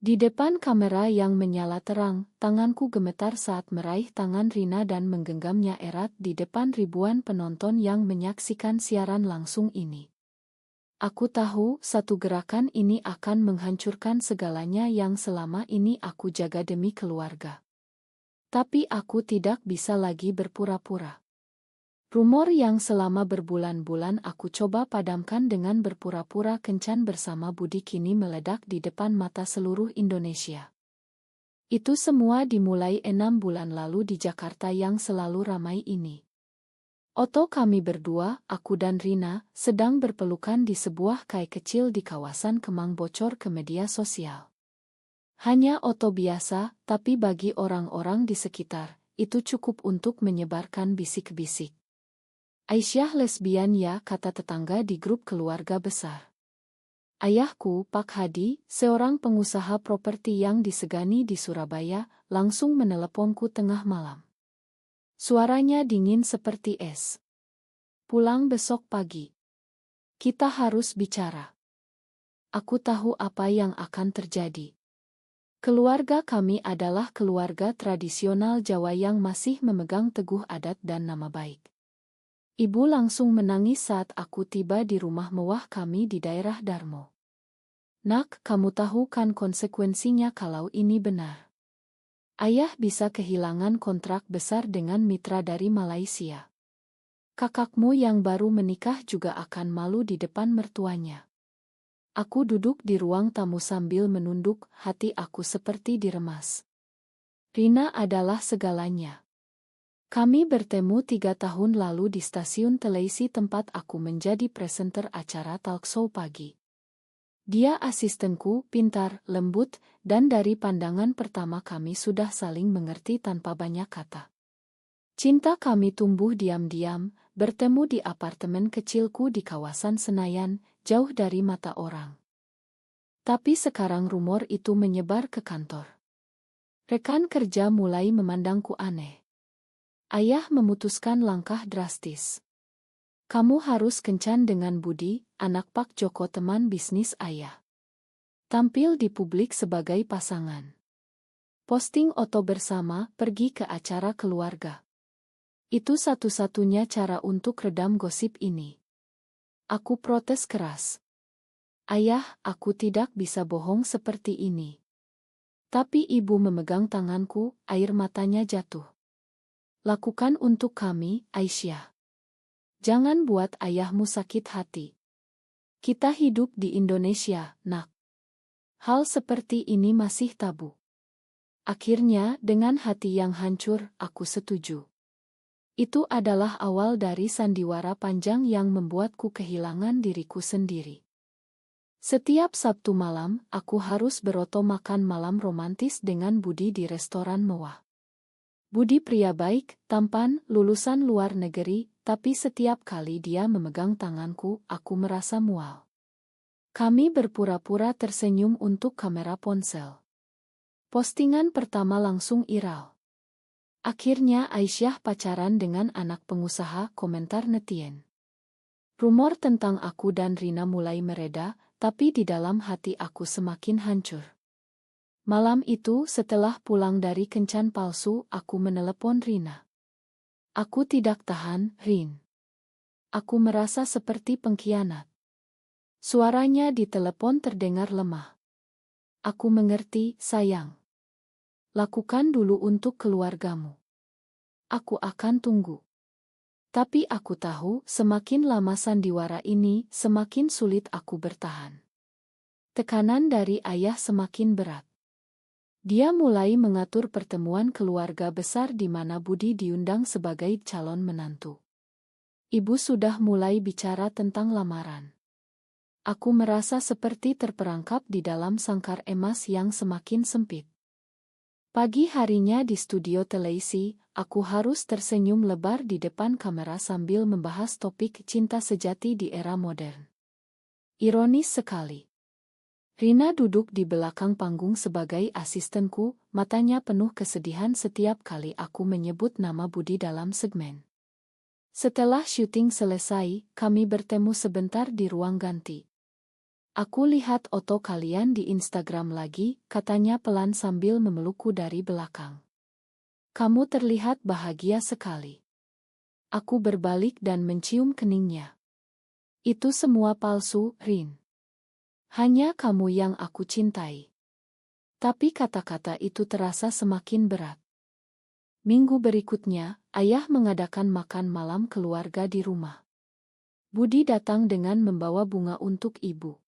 Di depan kamera yang menyala terang, tanganku gemetar saat meraih tangan Rina dan menggenggamnya erat di depan ribuan penonton yang menyaksikan siaran langsung ini. Aku tahu satu gerakan ini akan menghancurkan segalanya yang selama ini aku jaga demi keluarga. Tapi aku tidak bisa lagi berpura-pura. Rumor yang selama berbulan-bulan aku coba padamkan dengan berpura-pura kencan bersama Budi kini meledak di depan mata seluruh Indonesia. Itu semua dimulai 6 bulan lalu di Jakarta yang selalu ramai ini. Kami berdua, aku dan Rina, sedang berpelukan di sebuah kai kecil di kawasan Kemang bocor ke media sosial. Hanya biasa, tapi bagi orang-orang di sekitar, itu cukup untuk menyebarkan bisik-bisik. Aisyah lesbian ya, kata tetangga di grup keluarga besar. Ayahku, Pak Hadi, seorang pengusaha properti yang disegani di Surabaya, langsung meneleponku tengah malam. Suaranya dingin seperti es. Pulang besok pagi. Kita harus bicara. Aku tahu apa yang akan terjadi. Keluarga kami adalah keluarga tradisional Jawa yang masih memegang teguh adat dan nama baik. Ibu langsung menangis saat aku tiba di rumah mewah kami di daerah Darmo. Nak, kamu tahu kan konsekuensinya kalau ini benar. Ayah bisa kehilangan kontrak besar dengan mitra dari Malaysia. Kakakmu yang baru menikah juga akan malu di depan mertuanya. Aku duduk di ruang tamu sambil menunduk, hati aku seperti diremas. Rina adalah segalanya. Kami bertemu 3 tahun lalu di stasiun televisi tempat aku menjadi presenter acara talkshow pagi. Dia asistenku, pintar, lembut, dan dari pandangan pertama kami sudah saling mengerti tanpa banyak kata. Cinta kami tumbuh diam-diam, bertemu di apartemen kecilku di kawasan Senayan, jauh dari mata orang. Tapi sekarang rumor itu menyebar ke kantor. Rekan kerja mulai memandangku aneh. Ayah memutuskan langkah drastis. Kamu harus kencan dengan Budi, anak Pak Joko teman bisnis ayah. Tampil di publik sebagai pasangan. Posting foto bersama, pergi ke acara keluarga. Itu satu-satunya cara untuk redam gosip ini. Aku protes keras. Ayah, aku tidak bisa bohong seperti ini. Tapi ibu memegang tanganku, air matanya jatuh. Lakukan untuk kami, Aisyah. Jangan buat ayahmu sakit hati. Kita hidup di Indonesia, nak. Hal seperti ini masih tabu. Akhirnya, dengan hati yang hancur, aku setuju. Itu adalah awal dari sandiwara panjang yang membuatku kehilangan diriku sendiri. Setiap Sabtu malam, aku harus beroto makan malam romantis dengan Budi di restoran mewah. Budi pria baik, tampan, lulusan luar negeri, tapi setiap kali dia memegang tanganku, aku merasa mual. Kami berpura-pura tersenyum untuk kamera ponsel. Postingan pertama langsung viral. Akhirnya Aisyah pacaran dengan anak pengusaha, komentar netizen. Rumor tentang aku dan Rina mulai mereda, tapi di dalam hati aku semakin hancur. Malam itu setelah pulang dari kencan palsu, aku menelepon Rina. Aku tidak tahan, Rin. Aku merasa seperti pengkhianat. Suaranya di telepon terdengar lemah. Aku mengerti, sayang. Lakukan dulu untuk keluargamu. Aku akan tunggu. Tapi aku tahu, semakin lama sandiwara ini, semakin sulit aku bertahan. Tekanan dari ayah semakin berat. Dia mulai mengatur pertemuan keluarga besar di mana Budi diundang sebagai calon menantu. Ibu sudah mulai bicara tentang lamaran. Aku merasa seperti terperangkap di dalam sangkar emas yang semakin sempit. Pagi harinya di studio televisi, aku harus tersenyum lebar di depan kamera sambil membahas topik cinta sejati di era modern. Ironis sekali. Rina duduk di belakang panggung sebagai asistenku, matanya penuh kesedihan setiap kali aku menyebut nama Budi dalam segmen. Setelah syuting selesai, kami bertemu sebentar di ruang ganti. Aku lihat foto kalian di Instagram lagi, katanya pelan sambil memelukku dari belakang. Kamu terlihat bahagia sekali. Aku berbalik dan mencium keningnya. Itu semua palsu, Rin. Hanya kamu yang aku cintai. Tapi kata-kata itu terasa semakin berat. Minggu berikutnya, ayah mengadakan makan malam keluarga di rumah. Budi datang dengan membawa bunga untuk ibu.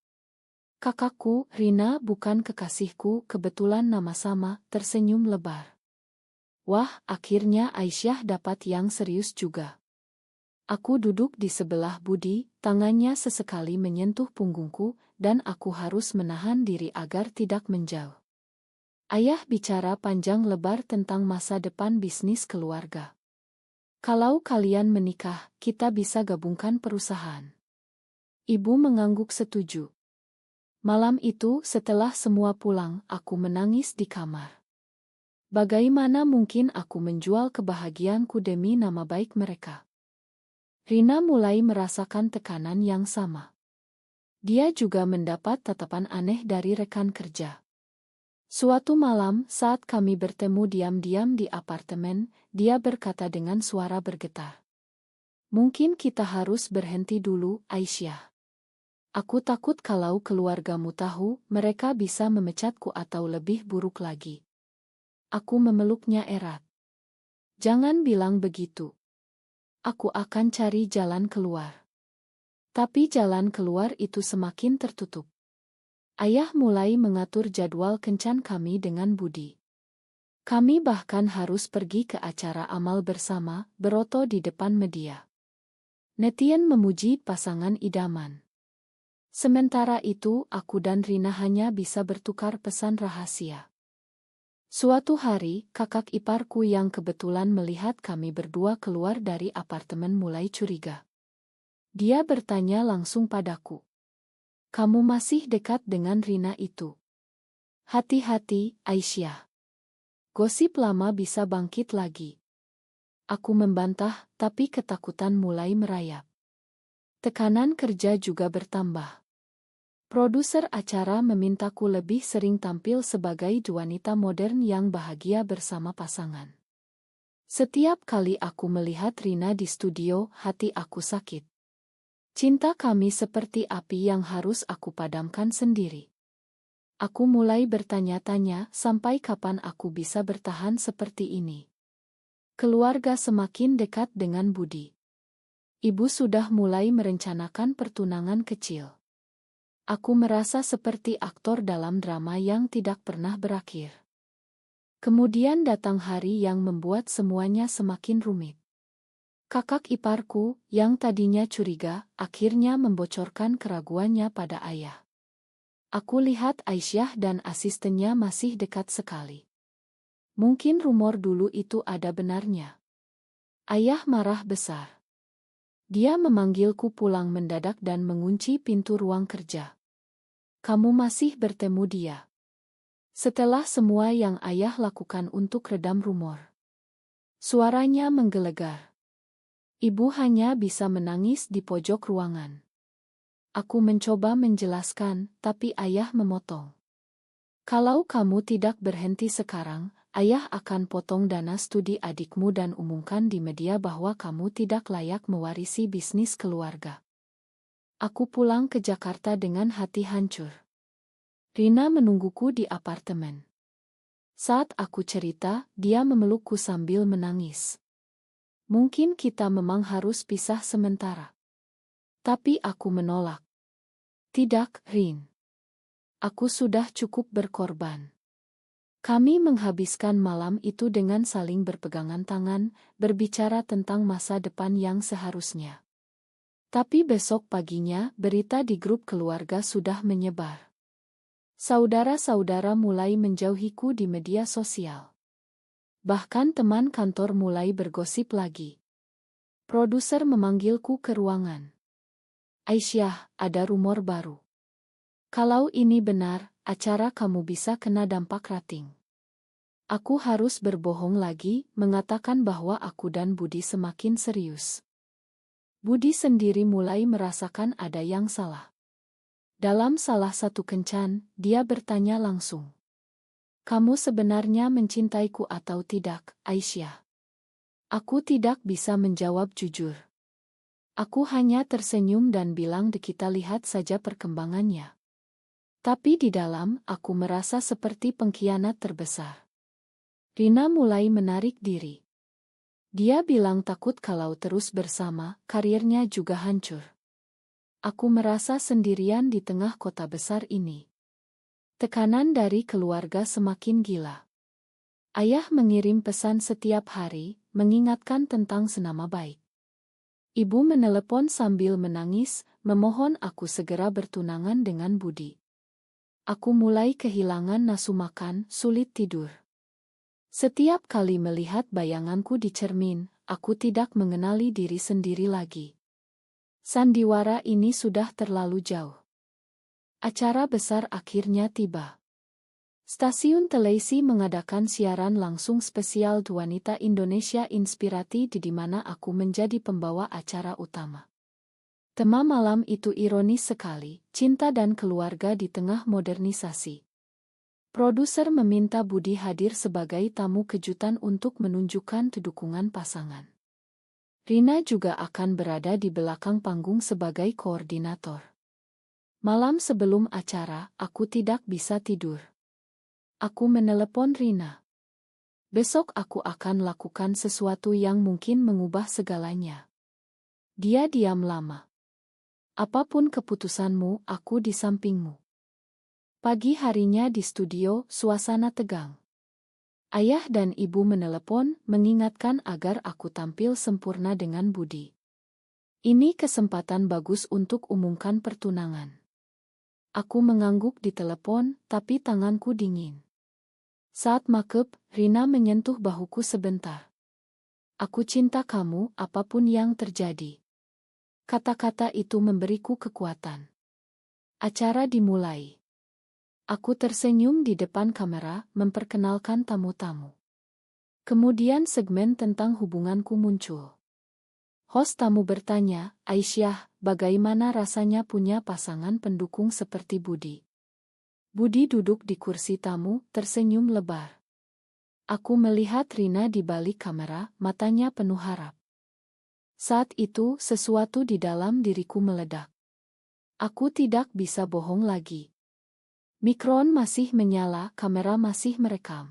Kakakku, Rina bukan kekasihku, kebetulan nama sama, tersenyum lebar. Wah, akhirnya Aisyah dapat yang serius juga. Aku duduk di sebelah Budi, tangannya sesekali menyentuh punggungku, dan aku harus menahan diri agar tidak menjauh. Ayah bicara panjang lebar tentang masa depan bisnis keluarga. Kalau kalian menikah, kita bisa gabungkan perusahaan. Ibu mengangguk setuju. Malam itu, setelah semua pulang, aku menangis di kamar. Bagaimana mungkin aku menjual kebahagiaanku demi nama baik mereka? Rina mulai merasakan tekanan yang sama. Dia juga mendapat tatapan aneh dari rekan kerja. Suatu malam, saat kami bertemu diam-diam di apartemen, dia berkata dengan suara bergetar. Mungkin kita harus berhenti dulu, Aisyah. Aku takut kalau keluargamu tahu, mereka bisa memecatku atau lebih buruk lagi. Aku memeluknya erat. Jangan bilang begitu. Aku akan cari jalan keluar. Tapi jalan keluar itu semakin tertutup. Ayah mulai mengatur jadwal kencan kami dengan Budi. Kami bahkan harus pergi ke acara amal bersama, beroto di depan media. Netizen memuji pasangan idaman. Sementara itu, aku dan Rina hanya bisa bertukar pesan rahasia. Suatu hari, kakak iparku yang kebetulan melihat kami berdua keluar dari apartemen mulai curiga. Dia bertanya langsung padaku. Kamu masih dekat dengan Rina itu? Hati-hati, Aisyah. Gosip lama bisa bangkit lagi. Aku membantah, tapi ketakutan mulai merayap. Tekanan kerja juga bertambah. Produser acara memintaku lebih sering tampil sebagai wanita modern yang bahagia bersama pasangan. Setiap kali aku melihat Rina di studio, hati aku sakit. Cinta kami seperti api yang harus aku padamkan sendiri. Aku mulai bertanya-tanya sampai kapan aku bisa bertahan seperti ini. Keluarga semakin dekat dengan Budi. Ibu sudah mulai merencanakan pertunangan kecil. Aku merasa seperti aktor dalam drama yang tidak pernah berakhir. Kemudian datang hari yang membuat semuanya semakin rumit. Kakak iparku, yang tadinya curiga, akhirnya membocorkan keraguannya pada ayah. Aku lihat Aisyah dan asistennya masih dekat sekali. Mungkin rumor dulu itu ada benarnya. Ayah marah besar. Dia memanggilku pulang mendadak dan mengunci pintu ruang kerja. Kamu masih bertemu dia? Setelah semua yang ayah lakukan untuk redam rumor. Suaranya menggelegar. Ibu hanya bisa menangis di pojok ruangan. Aku mencoba menjelaskan, tapi ayah memotong. Kalau kamu tidak berhenti sekarang, ayah akan potong dana studi adikmu dan umumkan di media bahwa kamu tidak layak mewarisi bisnis keluarga. Aku pulang ke Jakarta dengan hati hancur. Rina menungguku di apartemen. Saat aku cerita, dia memelukku sambil menangis. Mungkin kita memang harus pisah sementara. Tapi aku menolak. Tidak, Rin. Aku sudah cukup berkorban. Kami menghabiskan malam itu dengan saling berpegangan tangan, berbicara tentang masa depan yang seharusnya. Tapi besok paginya, berita di grup keluarga sudah menyebar. Saudara-saudara mulai menjauhiku di media sosial. Bahkan teman kantor mulai bergosip lagi. Produser memanggilku ke ruangan. Aisyah, ada rumor baru. Kalau ini benar, acara kamu bisa kena dampak rating. Aku harus berbohong lagi, mengatakan bahwa aku dan Budi semakin serius. Budi sendiri mulai merasakan ada yang salah. Dalam salah satu kencan, dia bertanya langsung. Kamu sebenarnya mencintaiku atau tidak, Aisyah? Aku tidak bisa menjawab jujur. Aku hanya tersenyum dan bilang kita lihat saja perkembangannya. Tapi di dalam, aku merasa seperti pengkhianat terbesar. Rina mulai menarik diri. Dia bilang takut kalau terus bersama, karirnya juga hancur. Aku merasa sendirian di tengah kota besar ini. Tekanan dari keluarga semakin gila. Ayah mengirim pesan setiap hari, mengingatkan tentang senama baik. Ibu menelepon sambil menangis, memohon aku segera bertunangan dengan Budi. Aku mulai kehilangan nafsu makan, sulit tidur. Setiap kali melihat bayanganku di cermin, aku tidak mengenali diri sendiri lagi. Sandiwara ini sudah terlalu jauh. Acara besar akhirnya tiba. Stasiun televisi mengadakan siaran langsung spesial Wanita Indonesia Inspirati di mana aku menjadi pembawa acara utama. Tema malam itu ironis sekali, cinta dan keluarga di tengah modernisasi. Produser meminta Budi hadir sebagai tamu kejutan untuk menunjukkan dukungan pasangan. Rina juga akan berada di belakang panggung sebagai koordinator. Malam sebelum acara, aku tidak bisa tidur. Aku menelepon Rina. Besok aku akan lakukan sesuatu yang mungkin mengubah segalanya. Dia diam lama. Apapun keputusanmu, aku di sampingmu. Pagi harinya di studio, suasana tegang. Ayah dan ibu menelepon, mengingatkan agar aku tampil sempurna dengan Budi. Ini kesempatan bagus untuk umumkan pertunangan. Aku mengangguk di telepon, tapi tanganku dingin. Saat makeup, Rina menyentuh bahuku sebentar. Aku cinta kamu, apapun yang terjadi. Kata-kata itu memberiku kekuatan. Acara dimulai. Aku tersenyum di depan kamera, memperkenalkan tamu-tamu. Kemudian segmen tentang hubunganku muncul. Host tamu bertanya, Aisyah, bagaimana rasanya punya pasangan pendukung seperti Budi? Budi duduk di kursi tamu, tersenyum lebar. Aku melihat Rina di balik kamera, matanya penuh harap. Saat itu, sesuatu di dalam diriku meledak. Aku tidak bisa bohong lagi. Mikron masih menyala, kamera masih merekam.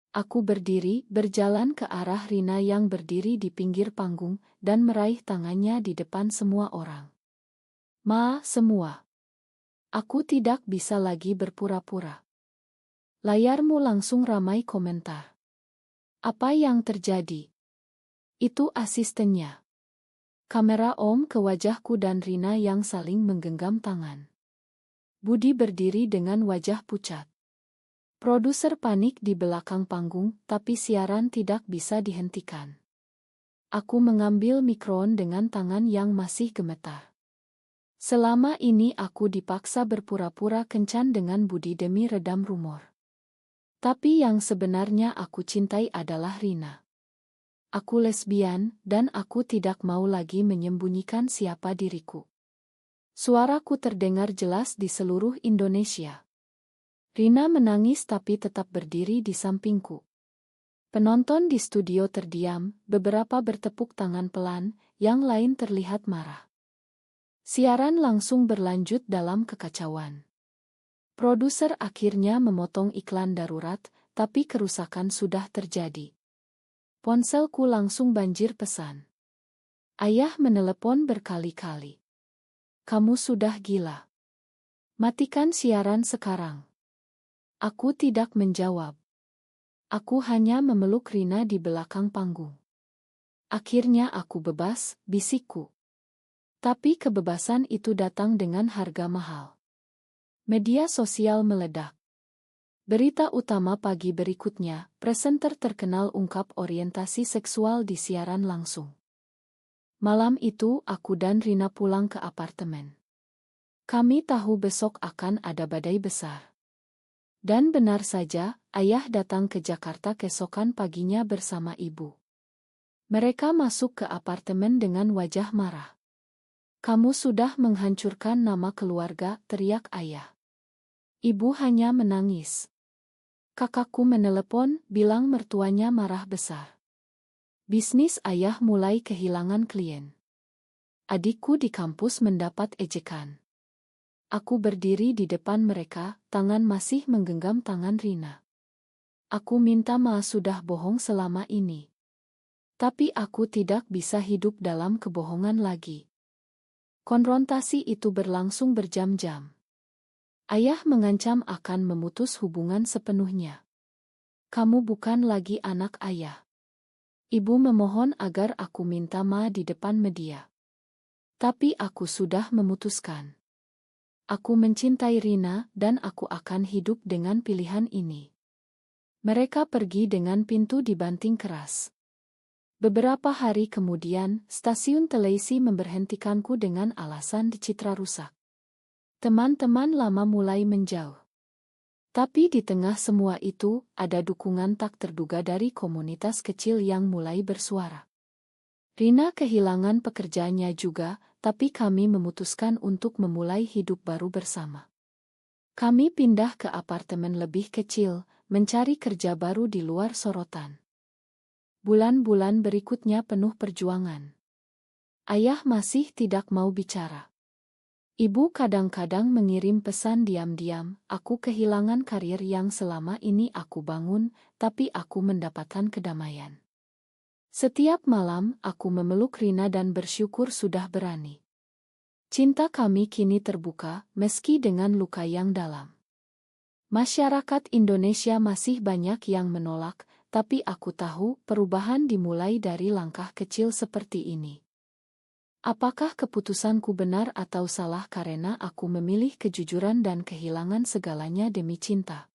Aku berdiri, berjalan ke arah Rina yang berdiri di pinggir panggung, dan meraih tangannya di depan semua orang. Semua. Aku tidak bisa lagi berpura-pura. Layarmu langsung ramai komentar. Apa yang terjadi? Itu asistennya. Kamera om ke wajahku dan Rina yang saling menggenggam tangan. Budi berdiri dengan wajah pucat. Produser panik di belakang panggung, tapi siaran tidak bisa dihentikan. Aku mengambil mikron dengan tangan yang masih gemetar. Selama ini aku dipaksa berpura-pura kencan dengan Budi demi redam rumor. Tapi yang sebenarnya aku cintai adalah Rina. Aku lesbian, dan aku tidak mau lagi menyembunyikan siapa diriku. Suaraku terdengar jelas di seluruh Indonesia. Rina menangis tapi tetap berdiri di sampingku. Penonton di studio terdiam, beberapa bertepuk tangan pelan, yang lain terlihat marah. Siaran langsung berlanjut dalam kekacauan. Produser akhirnya memotong iklan darurat, tapi kerusakan sudah terjadi. Ponselku langsung banjir pesan. Ayah menelepon berkali-kali. Kamu sudah gila. Matikan siaran sekarang. Aku tidak menjawab. Aku hanya memeluk Rina di belakang panggung. Akhirnya aku bebas, bisikku. Tapi kebebasan itu datang dengan harga mahal. Media sosial meledak. Berita utama pagi berikutnya, presenter terkenal ungkap orientasi seksual di siaran langsung. Malam itu aku dan Rina pulang ke apartemen. Kami tahu besok akan ada badai besar. Dan benar saja, ayah datang ke Jakarta keesokan paginya bersama ibu. Mereka masuk ke apartemen dengan wajah marah. Kamu sudah menghancurkan nama keluarga, teriak ayah. Ibu hanya menangis. Kakakku menelepon, bilang mertuanya marah besar. Bisnis ayah mulai kehilangan klien. Adikku di kampus mendapat ejekan. Aku berdiri di depan mereka, tangan masih menggenggam tangan Rina. Aku minta maaf sudah bohong selama ini. Tapi aku tidak bisa hidup dalam kebohongan lagi. Konfrontasi itu berlangsung berjam-jam. Ayah mengancam akan memutus hubungan sepenuhnya. Kamu bukan lagi anak ayah. Ibu memohon agar aku minta maaf di depan media. Tapi aku sudah memutuskan. Aku mencintai Rina dan aku akan hidup dengan pilihan ini. Mereka pergi dengan pintu dibanting keras. Beberapa hari kemudian, stasiun televisi memberhentikanku dengan alasan citra rusak. Teman-teman lama mulai menjauh. Tapi di tengah semua itu, ada dukungan tak terduga dari komunitas kecil yang mulai bersuara. Rina kehilangan pekerjaannya juga, tapi kami memutuskan untuk memulai hidup baru bersama. Kami pindah ke apartemen lebih kecil, mencari kerja baru di luar sorotan. Bulan-bulan berikutnya penuh perjuangan. Ayah masih tidak mau bicara. Ibu kadang-kadang mengirim pesan diam-diam, aku kehilangan karir yang selama ini aku bangun, tapi aku mendapatkan kedamaian. Setiap malam, aku memeluk Rina dan bersyukur sudah berani. Cinta kami kini terbuka, meski dengan luka yang dalam. Masyarakat Indonesia masih banyak yang menolak, tapi aku tahu perubahan dimulai dari langkah kecil seperti ini. Apakah keputusanku benar atau salah karena aku memilih kejujuran dan kehilangan segalanya demi cinta?